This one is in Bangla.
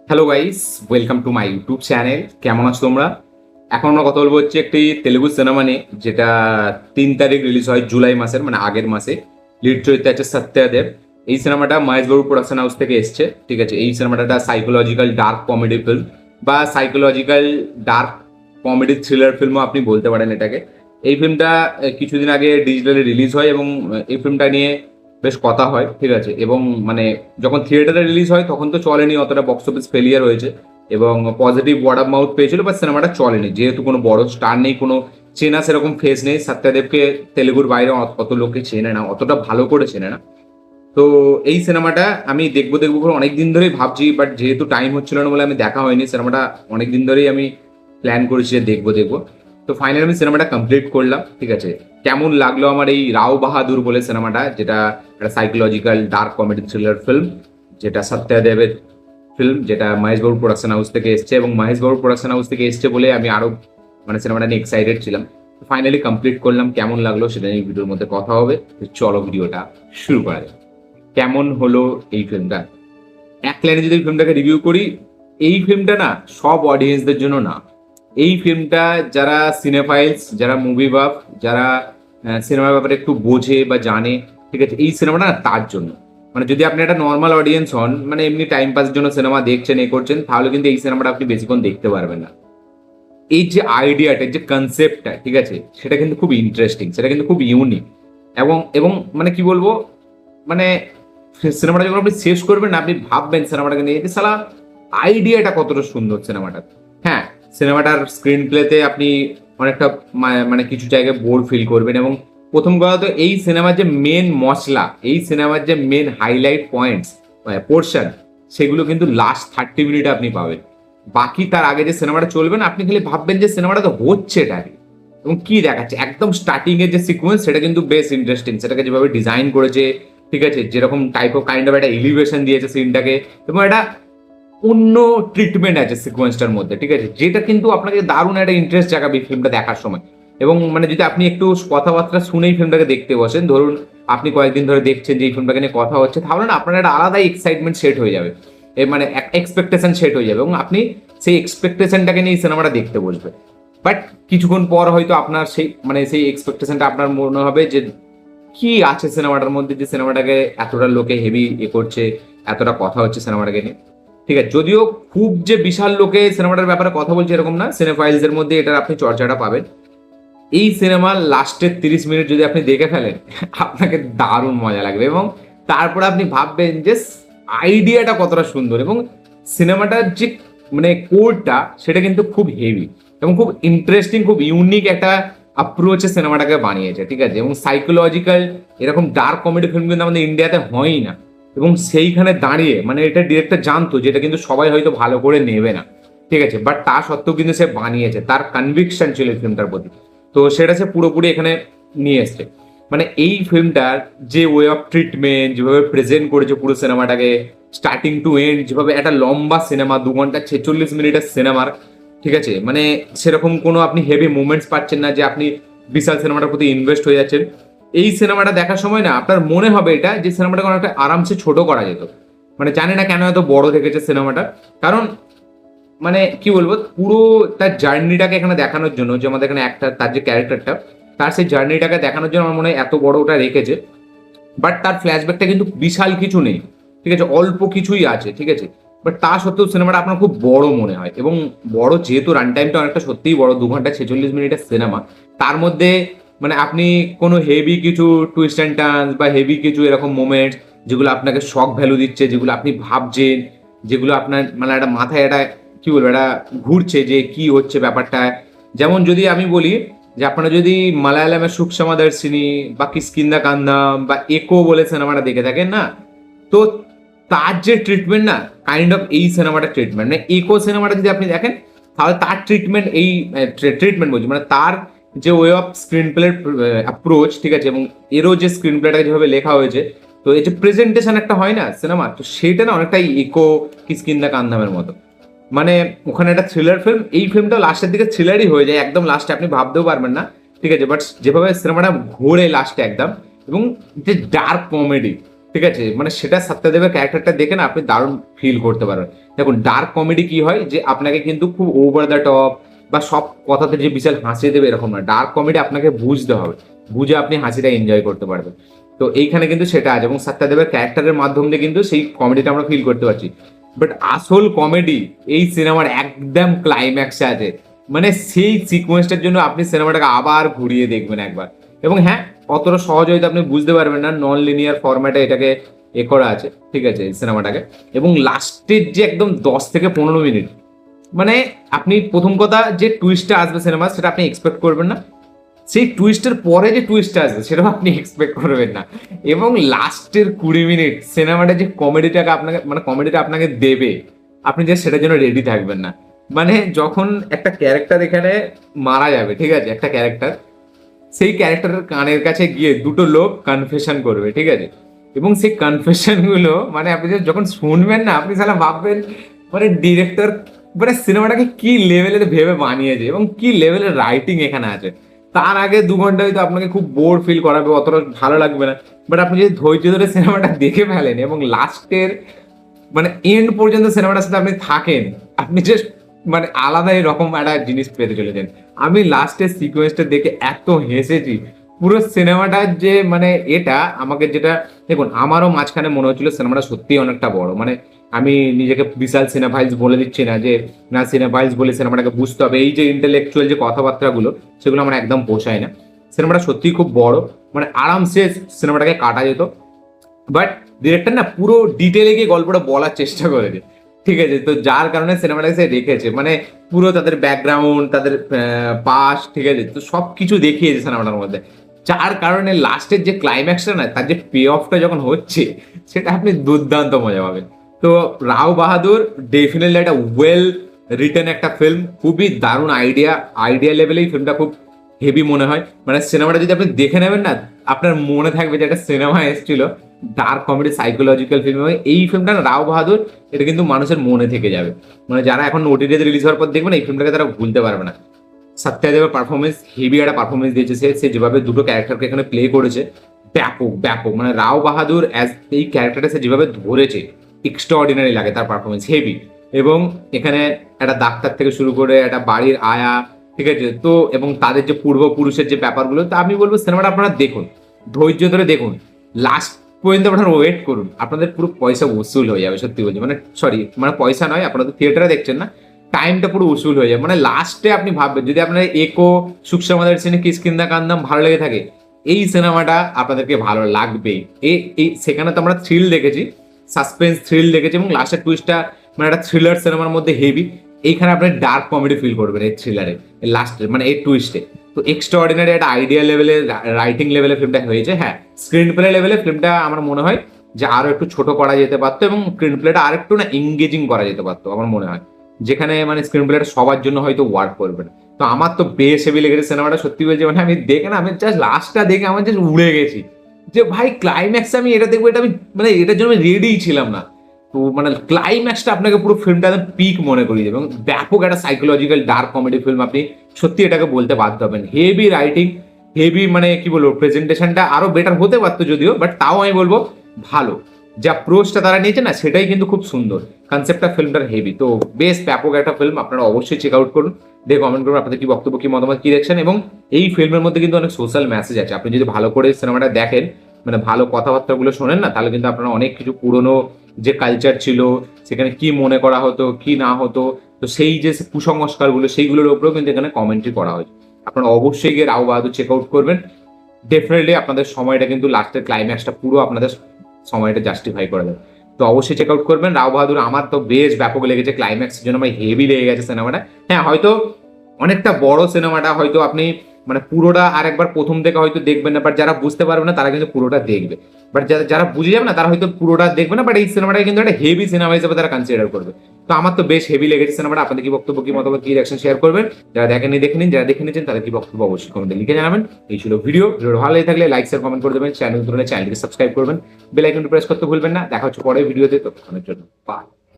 Hello guys, welcome to my YouTube channel. কেমন আছো তোমরা? এখন আমরা কথা বলবো হচ্ছে একটি তেলেগু সিনেমা নিয়ে, যেটা 3 তারিখ রিলিজ হয় জুলাই মাসের, মানে আগের মাসে। লিড চরিত্রে আছে সত্যদেব। এই সিনেমাটা মহেশ বাবু প্রোডাকশন হাউস থেকে এসছে। ঠিক আছে, এই সিনেমাটা একটা সাইকোলজিক্যাল ডার্ক কমেডি ফিল্ম বা সাইকোলজিক্যাল ডার্ক কমেডি থ্রিলার ফিল্মও আপনি বলতে পারেন এটাকে। এই ফিল্মটা কিছুদিন আগে ডিজিটালি রিলিজ হয় এবং এই ফিল্মটা নিয়ে বেশ কথা হয়। ঠিক আছে, এবং মানে যখন থিয়েটারে রিলিজ হয় তখন তো চলেনি, অতটা বক্স অফিস ফেলিয়ার হয়েছে এবং পজিটিভ ওয়ার্ড অফ মাউথ পেয়েছিল, বাট সিনেমাটা চলেনি যেহেতু কোনো বড় স্টার নেই, কোনো চেনা সেরকম ফেস নেই। সত্যদেবকে তেলেগুর বাইরে অত লোকে চেনে না, অতটা ভালো করে চেনে না। তো এই সিনেমাটা আমি দেখবো দেখবো করে অনেকদিন ধরেই ভাবছি, বাট যেহেতু টাইম হচ্ছিল না বলে আমি দেখা হয়নি। সিনেমাটা অনেকদিন ধরেই আমি প্ল্যান করেছি যে দেখবো দেখবো। তো ফাইনালি আমি সিনেমাটা কমপ্লিট করলাম। ঠিক আছে, কেমন লাগলো আমার এই রাও বাহাদুর বলে সিনেমাটা, যেটা একটা psychological dark comedy thriller film, যেটা সত্যদেবের ফিল্ম, যেটা মহেশ বাবুর প্রোডাকশন হাউস থেকে এসছে। এবং মহেশ বাবুর প্রোডাকশন হাউস থেকে এসছে বলে আমি আরো মানে সিনেমাটা নিয়ে এক্সাইটেড ছিলাম। ফাইনালি কমপ্লিট করলাম। কেমন লাগলো সেটা নিয়ে ভিডিওর মধ্যে কথা হবে। তো চলো ভিডিওটা শুরু করা যাক। কেমন হলো এই ফিল্মটা? এক লাইনে যদি ফিল্মটাকে রিভিউ করি, এই ফিল্মটা না সব অডিয়েন্সদের জন্য না। এই ফিল্মটা যারা সিনেফাইলস, যারা মুভি বাফ, যারা সিনেমার ব্যাপারে একটু বোঝে বা জানে, ঠিক আছে, এই সিনেমাটা না তার জন্য। মানে যদি আপনি একটা নর্মাল অডিয়েন্স হন, মানে এমনি টাইম পাসের জন্য সিনেমা দেখছেন, করছেন, তাহলে কিন্তু এই সিনেমাটা আপনি বেশিক্ষণ দেখতে পারবেন না। এই যে আইডিয়াটা, যে কনসেপ্টটা, ঠিক আছে, সেটা কিন্তু খুব ইন্টারেস্টিং, সেটা কিন্তু খুব ইউনিক। এবং এবং মানে কি বলবো, মানে সিনেমাটা যখন আপনি শেষ করবেন না, আপনি ভাববেন সিনেমাটাকে নিয়ে যে সালা আইডিয়াটা কতটা সুন্দর সিনেমাটার। হ্যাঁ, সিনেমাটার স্ক্রিন প্লেতে আপনি অনেকটা মানে কিছু জায়গায় বোর ফিল করবেন। এবং প্রথম কথা তো এই সিনেমার যে মেন মশলা, এই সিনেমার যে মেন হাইলাইট পয়েন্টস পোর্শন, সেগুলো কিন্তু লাস্ট 30 মিনিটে আপনি পাবেন। বাকি তার আগে যে সিনেমাটা চলবে না, আপনি খালি ভাববেন যে সিনেমাটা তো হচ্ছে এটা কি এবং কি দেখাচ্ছে। একদম স্টার্টিং এর যে সিকোয়েন্স, সেটা কিন্তু বেশ ইন্টারেস্টিং। সেটাকে যেভাবে ডিজাইন করেছে, ঠিক আছে, যেরকম টাইপ অফ কাইন্ড অফ একটা এলিভেশন দিয়েছে সিনটাকে, এবং একটা অন্য ট্রিটমেন্ট আছে সিকোয়েন্সটার মধ্যে, ঠিক আছে, যেটা কিন্তু আপনাকে দারুণ একটা ইন্টারেস্ট জাগাবে ফিল্মটা দেখার সময়। এবং মানে যদি আপনি একটু কথাবার্তা শুনেই ফিল্মটাকে দেখতে বসেন, ধরুন আপনি কয়েকদিন ধরে দেখছেন যে এই ফিল্মটাকে নিয়ে কথা হচ্ছে, তাহলে না আপনার একটা আলাদাই এক্সাইটমেন্ট সেট হয়ে যাবে, মানে এক্সপেকটেশন সেট হয়ে যাবে এবং আপনি সেই এক্সপেকটেশনটাকে নিয়ে সিনেমাটা দেখতে বসবে। বাট কিছুক্ষণ পর হয়তো আপনার সেই মানে সেই এক্সপেকটেশনটা আপনার মনে হবে যে কি আছে সিনেমাটার মধ্যে, যে সিনেমাটাকে এতটা লোকে হেভি করছে, এতটা কথা হচ্ছে সিনেমাটাকে নিয়ে। ঠিক আছে, যদিও খুব যে বিশাল লোকে সিনেমাটার ব্যাপারে কথা বলছে এরকম না, সিনেফাইলসদের মধ্যে এটার আপনি চর্চাটা পাবেন। এই সিনেমার লাস্টের 30 মিনিট যদি আপনি দেখে ফেলেন, আপনাকে দারুণ মজা লাগবে এবং তারপরে আপনি ভাববেন যে আইডিয়াটা কতটা সুন্দর এবং সিনেমাটার যে মানে কোরটা, সেটা কিন্তু খুব হেভি এবং খুব ইন্টারেস্টিং, খুব ইউনিক একটা অ্যাপ্রোচে সিনেমাটাকে বানিয়েছে। ঠিক আছে, এবং সাইকোলজিক্যাল এরকম ডার্ক কমেডি ফিল্ম কিন্তু আমাদের ইন্ডিয়াতে হয়ই না। এবং সেইখানে দাঁড়িয়ে মানে এটা ডিরেক্টর জানতো যেটা কিন্তু সবাই হয়তো ভালো করে নেবে না, ঠিক আছে, বাট তা সত্ত্বেও কিন্তু সে বানিয়েছে, তার কনভিকশন ছিল এই ফিল্মটার প্রতি। তো সেটা সে পুরোপুরি এখানে নিয়ে এসছে। মানে এই ফিল্মটার যে ওয়ে অফ ট্রিটমেন্ট, যেভাবে প্রেজেন্ট করেছে পুরো সিনেমাটাকে স্টার্টিং টু এন্ড, যেভাবে একটা লম্বা সিনেমা, 2 ঘন্টা 46 মিনিটের সিনেমার, ঠিক আছে, মানে সেরকম কোনো আপনি হেভি মুভমেন্টস পাচ্ছেন না যে আপনি বিশাল সিনেমাটার প্রতি ইনভেস্ট হয়ে যাচ্ছেন। এই সিনেমাটা দেখার সময় না আপনার মনে হবে এটা যে সিনেমাটাকে অনেকটা আরামসে ছোট করা যেত। মানে জানি না কেন এত বড় দেখেছে সিনেমাটা, কারণ মানে কি বলবো, পুরো তার জার্নিটাকে এখানে দেখানোর জন্য, যে আমাদের এখানে একটা তার যে ক্যারেক্টারটা, তার সেই জার্নিটাকে দেখানোর জন্য আমার মনে হয় এত বড় ওটা রেখেছে। বাট তার ফ্ল্যাশব্যাকটা কিন্তু বিশাল কিছু নেই, ঠিক আছে, অল্প কিছুই আছে, ঠিক আছে, বাট তা সত্ত্বেও সিনেমাটা আপনার খুব বড় মনে হয়। এবং বড় যেহেতু রান টাইমটা অনেকটা সত্যিই বড়, 2 ঘন্টা 46 মিনিটের সিনেমা, তার মধ্যে মানে আপনি কোনো হেভি কিছু টুইস্ট অ্যান্ড টার্নস বা হেভি কিছু এরকম মোমেন্টস, যেগুলো আপনাকে শক ভ্যালু দিচ্ছে, যেগুলো আপনি ভাবছেন, যেগুলো আপনার মানে একটা মাথায় একটা কি বলবো একটা ঘুরছে যে কি হচ্ছে ব্যাপারটা। যেমন যদি আমি বলি যে আপনারা যদি মালায়ালামের সুখসামা দর্শিনী বা কিষ্কিন্ধা কান্দাম বা একো বলে সিনেমাটা দেখে থাকেন না, তো তার যে ট্রিটমেন্ট না, কাইন্ড অফ এই সিনেমাটার ট্রিটমেন্ট, মানে একো সিনেমাটা যদি আপনি দেখেন, তাহলে তার ট্রিটমেন্ট এই ট্রিটমেন্ট বলছি, মানে তার যে ওয়ে অফ স্ক্রিন প্লের অ্যাপ্রোচ, ঠিক আছে, এবং এরও যে স্ক্রিন প্লেটাকে যেভাবে লেখা হয়েছে, তো এই যে প্রেজেন্টেশন একটা হয় না সিনেমা, তো সেটা না অনেকটাই ইকো কিষ্কিন্ধা কান্দামের মতো। মানে ওখানে একটা থ্রিলার ফিল্ম, এই ফিল্মটা লাস্টের দিকে থ্রিলারই হয়ে যায়, একদম লাস্টে আপনি ভাবতেও পারবেন না, ঠিক আছে, বাট যেভাবে সিনেমাটা ঘোরে লাস্টে একদম, এবং যে ডার্ক কমেডি, ঠিক আছে, মানে সেটা সত্যদেবের ক্যারেক্টারটা দেখে না আপনি দারুণ ফিল করতে পারবেন। দেখুন ডার্ক কমেডি কি হয় যে আপনাকে কিন্তু খুব ওভার দ্য টপ বা সব কথাতে যে বিশাল হাসিয়ে দেবে এরকম না, ডার্ক কমেডি আপনাকে বুঝতে হবে, বুঝে আপনি হাসিটা এনজয় করতে পারবেন। তো এইখানে কিন্তু সেটা আছে এবং সত্যদেবের ক্যারেক্টারের মাধ্যম দিয়ে কিন্তু সেই কমেডিটা আমরা ফিল করতে পারছি। বাট আসল কমেডি এই সিনেমার একদম ক্লাইম্যাক্সে আছে, মানে সেই সিকোয়েন্সটার জন্য আপনি সিনেমাটাকে আবার ঘুরিয়ে দেখবেন একবার। এবং হ্যাঁ, অতটা সহজ হয়তো আপনি বুঝতে পারবেন না, নন লিনিয়ার ফরম্যাটে এটাকে করা আছে, ঠিক আছে, সিনেমাটাকে। এবং লাস্টের যে একদম 10 থেকে 15 মিনিট, মানে আপনি প্রথম কথা যে টুইস্টটা আসবে সিনেমা সেটা আপনি এক্সপেক্ট করবেন না, সেই টুইস্টের পরে যে টুইস্টটা আসবে সেটাও আপনি এক্সপেক্ট করবেন না। এবং লাস্টের 20 মিনিট সিনেমাটা যে কমেডিটাকে আপনাকে মানে কমেডিটা আপনাকে দেবে, আপনি যে সেটার জন্য রেডি থাকবেন না। মানে যখন একটা ক্যারেক্টার এখানে মারা যাবে, ঠিক আছে, একটা ক্যারেক্টার, সেই ক্যারেক্টারের কানের কাছে গিয়ে দুটো লোক কনফেশন করবে, ঠিক আছে, এবং সেই কনফেশন গুলো মানে আপনি যখন শুনবেন না আপনি সালা ভাববেন মানে ডিরেক্টর মানে সিনেমাটাকে কি লেভেলের ভেবে বানিয়েছে এবং কি লেভেলের রাইটিং এখানে আছে। তার আগে 2 ঘন্টা হয়তো আপনাকে খুব বোর ফিল করাবে, অতটা ভালো লাগবে না, বাট আপনি যদি ধৈর্য ধরে সিনেমাটা দেখে ফেলেন এবং লাস্টের মানে এন্ড পর্যন্ত সিনেমাটার সাথে আপনি থাকেন, আপনি যে মানে আলাদাই রকম একটা জিনিস পেতে চলেছেন। আমি লাস্টের সিকোয়েন্সটা দেখে এত হেসেছি, পুরো সিনেমাটার যে মানে এটা আমাকে যেটা, দেখুন আমারও মাঝখানে মনে হচ্ছিল সিনেমাটা সত্যি অনেকটা বড়, মানে আমি নিজেকে বিশাল সিনেফাইলস বলে দিচ্ছি না যে না সিনেফাইলস বলে সিনেমাটাকে বুঝতে হবে, এই যে ইন্টেলেকচুয়াল যে কথাবার্তাগুলো সেগুলো আমার একদম পোষায় না। সিনেমাটা সত্যিই খুব বড়, মানে আরামসে সিনেমাটাকে কাটা যেত, বাট ডিরেক্টর না পুরো ডিটেলে গিয়ে গল্পটা বলার চেষ্টা করেছে, ঠিক আছে, তো যার কারণে সিনেমাটা সে রেখেছে, মানে পুরো তাদের ব্যাকগ্রাউন্ড, তাদের পাস, ঠিক আছে, তো সব কিছু দেখিয়েছে সিনেমাটার মধ্যে, যার কারণে লাস্টের যে ক্লাইম্যাক্সটা না তার যে পে অফটা যখন হচ্ছে সেটা আপনি দুর্দান্ত মজা পাবেন। তো রাও বাহাদুর ডেফিনেটলি একটা ওয়েল রিটেন একটা ফিল্ম, খুবই দারুণ আইডিয়া লেভেলেই ফিল্মটা খুব হেভি মনে হয়। মানে সিনেমাটা যদি আপনি দেখে নেবেন না আপনার মনে থাকবে যে একটা সিনেমা এসেছিল ডার্ক কমেডি সাইকোলজিক্যাল ফিল্ম, এই ফিল্মটা রাও বাহাদুর এটা কিন্তু মানুষের মনে থেকে যাবে, মানে যারা এখন ওটিটিতে রিলিজ হওয়ার পর দেখবেন এই ফিল্মটাকে তারা ভুলতে পারবে না। সত্যদেবের পারফরমেন্স হেভি একটা পারফরমেন্স দিয়েছে, সে যেভাবে দুটো ক্যারেক্টারকে এখানে প্লে করেছে ব্যাপক ব্যাপক, মানে রাও বাহাদুর অ্যাজ এই ক্যারেক্টারটা সে যেভাবে ধরেছে এক্সট্রাঅর্ডিনারি লাগে, তার পারফরমেন্স হেভি। এবং এখানে একটা ডাক্তার থেকে শুরু করে একটা বাড়ির আয়া, ঠিক আছে, তো এবং তাদের যে পূর্বপুরুষের যে ব্যাপারগুলো, তা আমি বলবো সিনেমাটা আপনারা দেখুন, ধৈর্য ধরে দেখুন, লাস্ট পর্যন্ত আপনারা ওয়েট করুন, আপনাদের পুরো পয়সা উসুল হয়ে যাবে, সত্যি বলছি, মানে সরি মানে পয়সা নয়, আপনারা তো থিয়েটারে দেখছেন না, টাইমটা পুরো উসুল হয়ে যাবে। মানে লাস্টে আপনি ভাববেন যদি আপনার একো সুখসামাদের সিনে কিসকিন্দা কান্দাম ভালো লেগে থাকে, এই সিনেমাটা আপনাদেরকে ভালো লাগবেই। এই সেখানে তো আমরা থ্রিল দেখেছি, সাসপেন্স থ্রিল দেখেছি এবং লাস্টের টুইস্টটা মানে একটা থ্রিলার সিনেমার মধ্যে হেভি, এইখানে আপনি ডার্ক কমেডি ফিল করবেন এই থ্রিলারে লাস্টে মানে এই টুইস্টে। তো এক্সট্রা অর্ডিনারি একটা আইডিয়া লেভেলে রাইটিং লেভেলে ফিল্মটা হয়েছে। হ্যাঁ, স্ক্রিন প্লে লেভেলে ফিল্মটা আমার মনে হয় যে আরো একটু ছোট করা যেতে পারতো এবং স্ক্রিন প্লেটা আর একটু না এঙ্গেজিং করা যেতে পারতো আমার মনে হয়, যেখানে মানে স্ক্রিন প্লেটা সবার জন্য হয়তো ওয়ার্ক করবে না। তো আমার তো বেশ হেভি লেগেছে সিনেমাটা, সত্যি বলছি, মানে আমি দেখে না আমি জাস্ট লাস্টটা দেখে আমার জাস্ট উড়ে গেছি যে ভাই ক্লাইম্যাক্স আমি এটা দেখবো, এটা আমি মানে এটার জন্য রেডিই ছিলাম না। তো মানে ক্লাইম্যাক্সটা আপনাকে পুরো ফিল্মটা একদম পিক মনে করিয়ে দেবে এবং ব্যাপক একটা সাইকোলজিক্যাল ডার্ক কমেডি ফিল্ম, আপনি সত্যি এটাকে বলতে বাধ্য হবেন। হেভি রাইটিং, হেভি মানে কি বলবো প্রেজেন্টেশনটা আরো বেটার হতে পারতো যদিও, বাট তাও আমি বলবো ভালো, যা প্রোজটা তারা নিয়েছে না সেটাই কিন্তু খুব সুন্দর, কনসেপ্টটা ফিল্মটার হেভি। তো বেশ ব্যাপক একটা ফিল্ম, আপনারা অবশ্যই চেক আউট করুন, দেখে কমেন্ট করুন আপনাদের কি বক্তব্য, কি মতামত, কি দেখছেন। এবং এই ফিল্মের মধ্যে কিন্তু অনেক সোশ্যাল মেসেজ আছে, আপনি যদি ভালো করে সিনেমাটা দেখেন, মানে ভালো কথাবার্তাগুলো শোনেন না, তাহলে কিন্তু আপনারা অনেক কিছু পুরনো যে কালচার ছিল সেখানে কি মনে করা হতো কি না হতো, তো সেই যে কুসংস্কারগুলো সেইগুলোর উপরেও কিন্তু এখানে কমেন্ট্রি করা হয়েছে। আপনারা অবশ্যই গিয়ে রাও বাহাদুর চেক আউট করবেন, ডেফিনেটলি আপনাদের সময়টা কিন্তু লাস্টের ক্লাইম্যাক্সটা পুরো আপনাদের সময়টা জাস্টিফাই করে দেবে। তো অবশ্যই চেক আউট করবেন রাও বাহাদুর। আমার তো বেশ ব্যাপক লেগেছে, ক্লাইম্যাক্সের জন্য আমার হেভি লেগে গেছে সিনেমাটা। হ্যাঁ, হয়তো অনেকটা বড় সিনেমাটা, হয়তো আপনি মানে পুরোটা আরেকবার প্রথম থেকে হয়তো দেখবেন না, বাট যারা বুঝতে পারবে না তারা কিন্তু পুরোটা দেখবে, বাট যারা বুঝে যাবে না তারা হয়তো পুরোটা দেখবে না, বাট এই সিনেমাটা কিন্তু একটা হেভি সিনেমা হিসেবে তারা কনসিডার করবে। তো আমার তো বেশ হেভি লেগেছে সিনেমাটা। আপনাদের কি বক্তব্য, কি মতামত, কি রিঅ্যাকশন শেয়ার করবেন, যারা দেখেনি দেখে নিন, যারা দেখে নিয়েছেন তাদের কি বক্তব্য অবশ্যই কমেন্টে লিখে জানাবেন। এই ছিল ভিডিও ভালো লেগে থাকলে লাইক শেয়ার কমেন্ট করে দেবেন, চ্যানেলটিকে সাবস্ক্রাইব করবেন, বেল আইকনটি প্রেস করতে ভুলবেন না। দেখা হচ্ছে পরের ভিডিওতে, ততক্ষণের জন্য বাই।